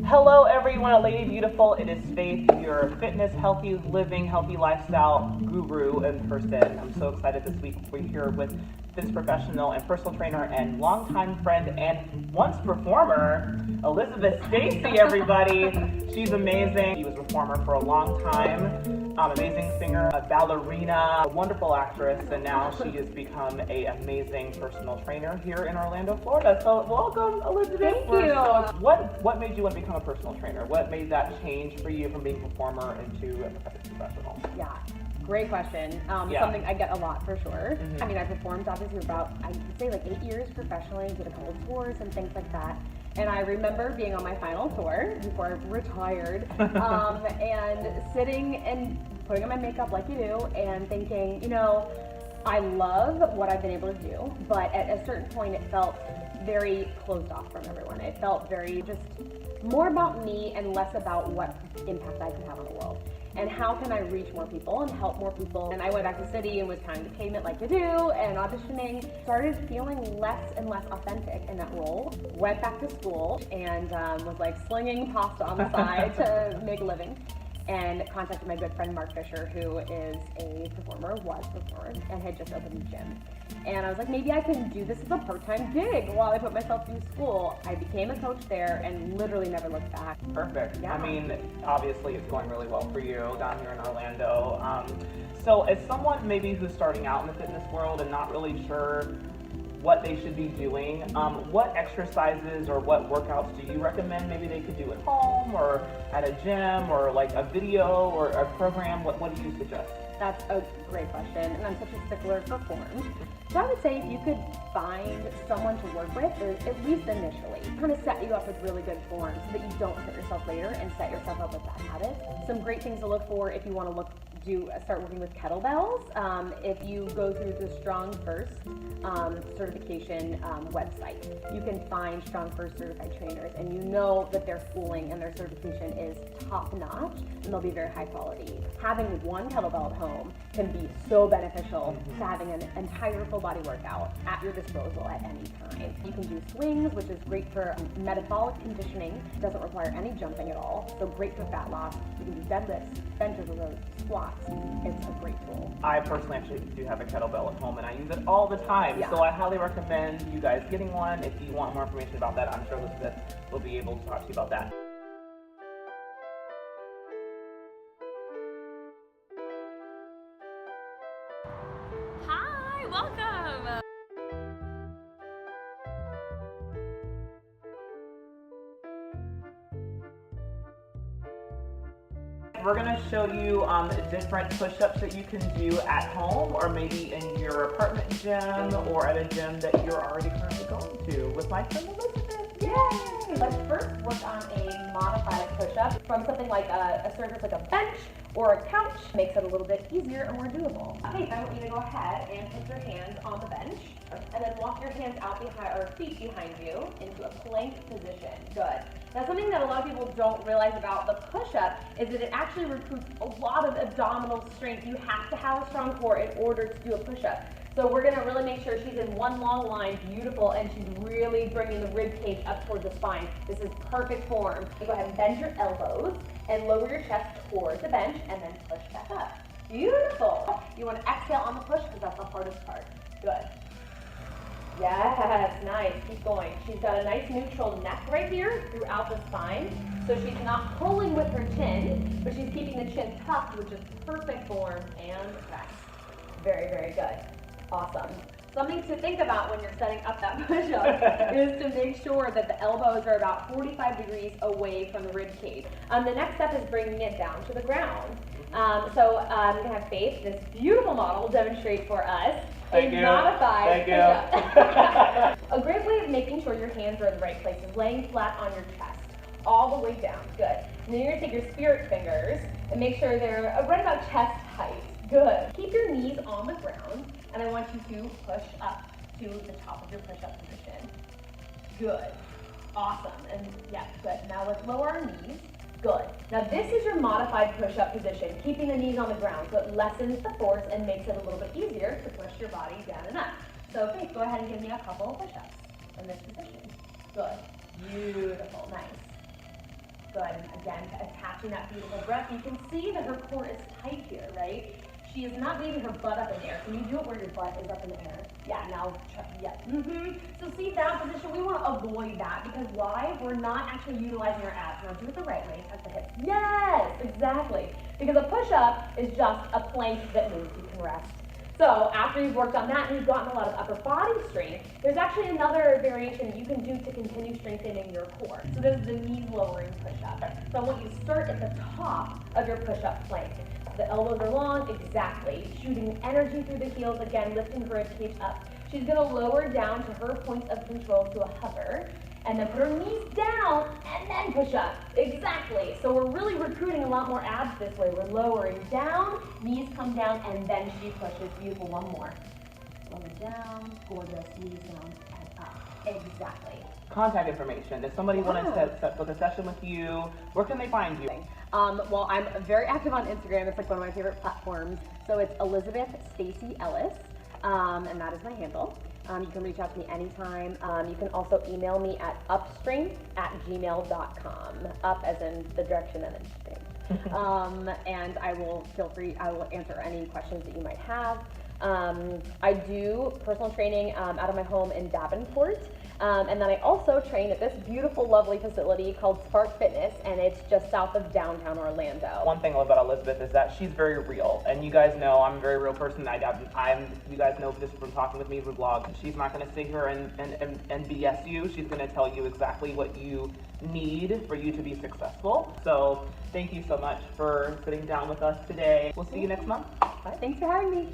Hello everyone at Lady Beautiful. It is Faith, your fitness, healthy living, healthy lifestyle guru in person. I'm so excited this week we're here with fitness professional and personal trainer and longtime friend and once performer, Elizabeth Stacey, everybody. She's amazing. She was a performer for a long time. Amazing singer, a ballerina, a wonderful actress, and now she has become an amazing personal trainer here in Orlando, Florida. So welcome, Elizabeth. Thank you. What made you want to become a personal trainer? What made that change for you from being a performer into a fitness professional? Yeah, great question. Something I get a lot for sure. Mm-hmm. I mean, I performed obviously for about, I would say like 8 years professionally, did a couple of tours and things like that. And I remember being on my final tour before I retired, and sitting and putting on my makeup like you do and thinking, you know, I love what I've been able to do, but at a certain point it felt very closed off from everyone. It felt very just more about me and less about what impact I could have on the world. And how can I reach more people and help more people? And I went back to the city and was pounding the pavement like you do and auditioning. Started feeling less and less authentic in that role. Went back to school and was like slinging pasta on the side to make a living. And contacted my good friend Mark Fisher, who is a performer, was a performer, and had just opened a gym. And I was like, maybe I can do this as a part-time gig while I put myself through school. I became a coach there and literally never looked back. Perfect. Yeah. I mean, obviously it's going really well for you down here in Orlando. So as someone maybe who's starting out in the fitness world and not really sure what they should be doing, what exercises or what workouts do you recommend maybe they could do at home or at a gym or like a video or a program? What do you suggest? That's a great question, and I'm such a stickler for forms. So I would say if you could find someone to work with, or at least initially, kind of set you up with really good forms so that you don't hurt yourself later and set yourself up with bad habits. Some great things to look for if you want to start working with kettlebells. If you go through the Strong First certification website, you can find Strong First certified trainers, and you know that their schooling and their certification is top notch, and they'll be very high quality. Having one kettlebell at home can be so beneficial to having an entire full body workout at your disposal at any time. You can do swings, which is great for metabolic conditioning. It doesn't require any jumping at all, so great for fat loss. You can do deadlifts, bench over rows, squats. It's a great tool. I personally actually do have a kettlebell at home and I use it all the time. Yeah. So I highly recommend you guys getting one. If you want more information about that, I'm sure Elizabeth will be able to talk to you about that. Hi, welcome. We're going to show you different push-ups that you can do at home or maybe in your apartment gym or at a gym that you're already currently going to with my friend Elizabeth. Yay! Let's first work on a modified push-up from something like a surface like a bench or a couch. Makes it a little bit easier and more doable. Okay, I want you to go ahead and put your hands on the bench and then walk your hands out behind or feet behind you into a plank position. Good. Now something that a lot of people don't realize about the push-up is that it actually recruits a lot of abdominal strength. You have to have a strong core in order to do a push-up. So we're gonna really make sure she's in one long line, beautiful, and she's really bringing the rib cage up towards the spine. This is perfect form. You go ahead and bend your elbows and lower your chest towards the bench and then push back up. Beautiful. You wanna exhale on the push because that's the hardest part. Good. Yes, nice, keep going. She's got a nice neutral neck right here throughout the spine. So she's not pulling with her chin, but she's keeping the chin tucked, which is perfect form and rest. Very, very good. Awesome. Something to think about when you're setting up that push-up is to make sure that the elbows are about 45 degrees away from the rib cage. The next step is bringing it down to the ground. So I'm going to have Faith, this beautiful model, demonstrate for us a modified push-up. A great way of making sure your hands are in the right places, laying flat on your chest, all the way down. Good. And then you're going to take your spirit fingers and make sure they're right about chest height. Good. Keep your knees on the ground, and I want you to push up to the top of your push-up position. Good. Awesome. And yeah, good. Now let's lower our knees. Good. Now this is your modified push-up position, keeping the knees on the ground, so it lessens the force and makes it a little bit easier to push your body down and up. So Faith, go ahead and give me a couple of push-ups in this position. Good. Beautiful. Nice. Good. Again, attaching that beautiful breath. You can see that her core is tight here, right? She is not leaving her butt up in the air. Can you do it where your butt is up in the air? Yeah, now, yeah. So see that position, we want to avoid that because why? We're not actually utilizing our abs. Now do it the right way, tuck the hips. Yes, exactly. Because a push-up is just a plank that moves, you can rest. So after you've worked on that and you've gotten a lot of upper body strength, there's actually another variation that you can do to continue strengthening your core. So this is the knees lowering push-up. So I want you to start at the top of your push-up plank. The elbows are long, exactly. Shooting energy through the heels, again, lifting her rib cage up. She's gonna lower down to her points of control to a hover, and then put her knees down, and then push up. Exactly. So we're really recruiting a lot more abs this way. We're lowering down, knees come down, and then she pushes. Beautiful, one more. Lower down, gorgeous, knees down, and up. Exactly. Contact information. If somebody wanted to book a session with you, where can they find you? Well, I'm very active on Instagram. It's like one of my favorite platforms. So it's Elizabeth Stacey Ellis, and that is my handle. You can reach out to me anytime. You can also email me at upstrength@gmail.com. Up as in the direction and then strength. And I will answer any questions that you might have. I do personal training out of my home in Davenport. And then I also train at this beautiful, lovely facility called Spark Fitness, and it's just south of downtown Orlando. One thing I love about Elizabeth is that she's very real, and you guys know I'm a very real person. You guys know just from talking with me through vlogs. She's not going to sit here and BS you. She's going to tell you exactly what you need for you to be successful. So thank you so much for sitting down with us today. We'll see you next month. Bye. Thanks for having me.